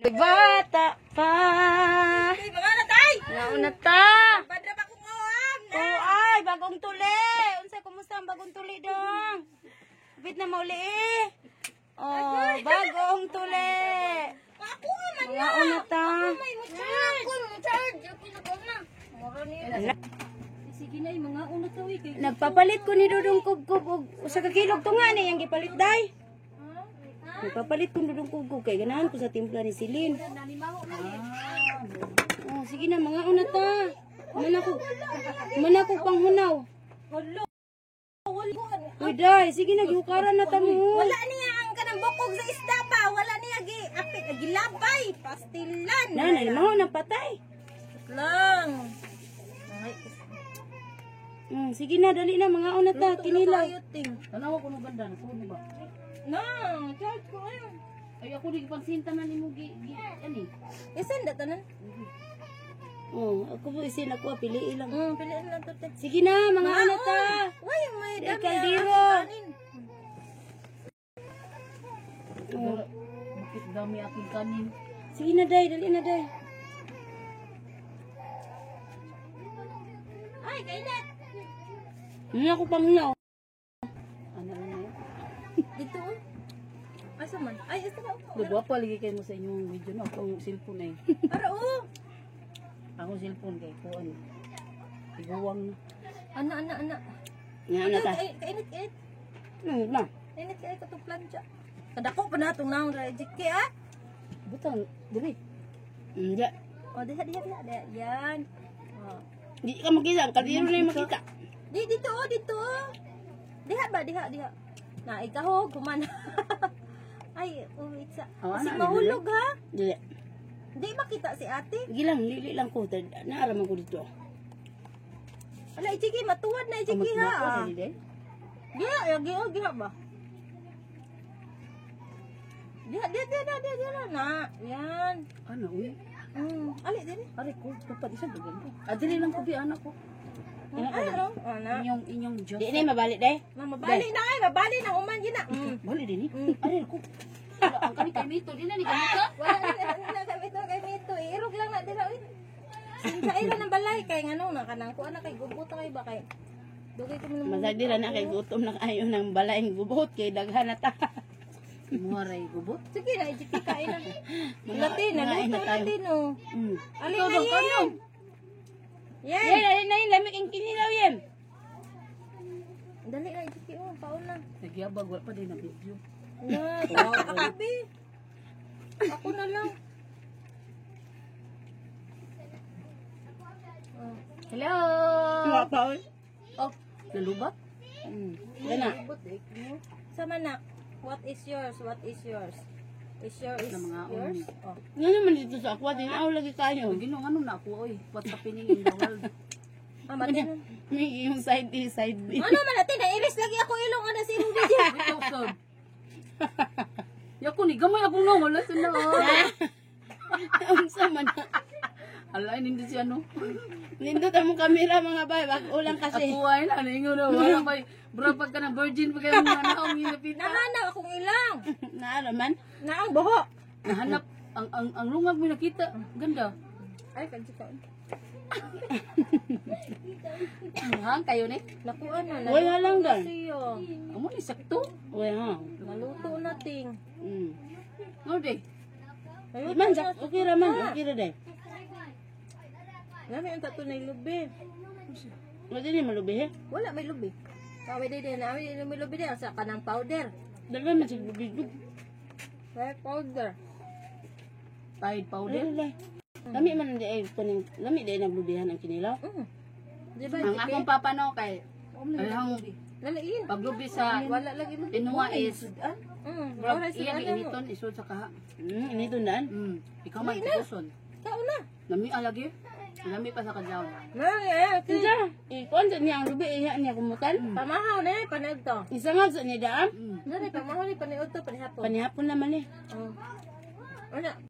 Bata pa. Ay, mga natay! Nauna ta. Badra pa kong awang! Oo ay, bagong tuli. Unsay kumusta ang bagong tuli dong? Bit na mauli eh. Oh, bagong tuli. Ako man na! Nauna ta. May mutsarad! Ako, mutsarad! Ako na ko na! Moro niya. Sige na, yung mga una to eh. Nagpapalit ko ni Dudong Kubkub og usa ka kilog tunga ni yang gipalit day. Nagpapalit ko ni Dudong Kubkub kay ganahan ko sa timpla ni Silin. Oh, sige na mga una ta. Mana ko panghunaw. Hala! Uy day, sige na gihukaran na ta mo. Wala niya ang kanang bukog sa isda ba? Wala niya gilabay! Pastilan! Nanay mo napatay. Lang! Ay, Sige na, dali na mga una ta, kinilaw. Tanawa ko no banda, kuno ba? Nang, charge ko ayun. Ay ako di pansinta na nimo ani. Isan da tanan? Oh, ako po isin ako, piliin lang. Piliin lang to. Sige na, mga una ta. Uy, may Di dami. kaldero. Bakit dami aking kanin? Sige na, day, dali na, day. Ay, kainat. Hindi ako panghunaw. Ano na yun? Dito oh. Asa man? Ay, asa ba? Nagwapa lagi kayo mo sa inyong video na akong cellphone eh. Para oh. Akong cellphone kay ko ano. Iguwang na. Ana. Nga na ta. Kainit. Na. Kainit kay ko to plancha. Kadako pa na tong naong rejike ah. Butang, dili. Hindi. Oh, diha. Yan. Oh. Di ka makita, ang kaldero na yung makita. Dito oh. Diha ba? Na ikaw kumana. Ay, wait sa. Oh, Kasi ana, mahulog ha. Dili. Di makita si ate. Sige lang, lili lang ko. Naaraman ko dito. Ala, ichiki, matuwad na ichiki ha. Dili day. Giha ba? Diha na. Yan. Ano uy? Ali, dili. Ari ko dapat isa bagan ko. Dili lang ko bi anak ko. Ay, ano? Ana. Inyong joke. Di na mabalik, day. Mabali na ay, mabali na uman yun na. Bali din eh. Ari ko. Ang kani kay Mito, di na ni gamita. Wala na kami to kay Mito. Irog lang na dila uy. Sa ilo ng balay kay ngano na kanang kuan na kay gubot kay ba kay. Dugay ko man. Masagdira na kay gutom na kayo ng balaing gubot kay daghan na ta. Muaray gubot. Sige na, ichiki kain na. Latin na, Mga Latin no. Ali na yan. Yan, lamig ang kinilaw yan. Dali na, ichiki oh, pauna. Nagyabag wala pa din na video. Na, kakabi. Ako na lang. Hello. Nga pa, oy. Oh, nalubat? Yan na. Sama na. What is yours? Is yours? Oh. Nga naman dito sa aqua, tinaw lagi kayo. Ginong ano na ako oy. What's happening in the world? Matin. May yung side A, side B. Ano man natin? Nairis lagi ako ilong ana si Rudy. Ikaw son. Yako ni gamay ako nga wala sa na. Ang sama na. Alay hindi si ano. Nindot ang kamera mga bay, bago lang kasi. Ako ay na ningo na wala pa. Bro pag ka na virgin pa kayo mga naong ginapita. Nahanap akong ilang. Naaraman. Na ang buho. Nahanap ang lungag mo nakita. Ganda. Ay, kansi ka. Hang kayo ni. Nakuan na. Wala lang dan. Siyo. Amo ni sakto. Wala. Naluto nating. No day. Di man, okay raman, okay ra day. Nami ang tato na lubi. Wala din malubi he. Wala may lubi. Kaway din na may lubi din sa kanang powder. Dala man sig bubig. May powder. Tide powder. Lami man di ay kuning lami di naglubihan ang kinilaw. Di ba? Ang akong papanaw kay ang Lalain. paglubi sa Wala lagi mo. Inuwa is Wala iyan sila. initon isod sa kaha. Inito dan. Ikaw man kuson. Tao na. Lami alagi. Lami pa sa kadlaw. Kinsa? Ikon sa niya ang lubi iya niya kumutan. Pamahaw na eh, panayod to. Isa nga sa niya daam. Nani, pamahaw ni panayod to, panihapon. Panihapon naman eh. Ano?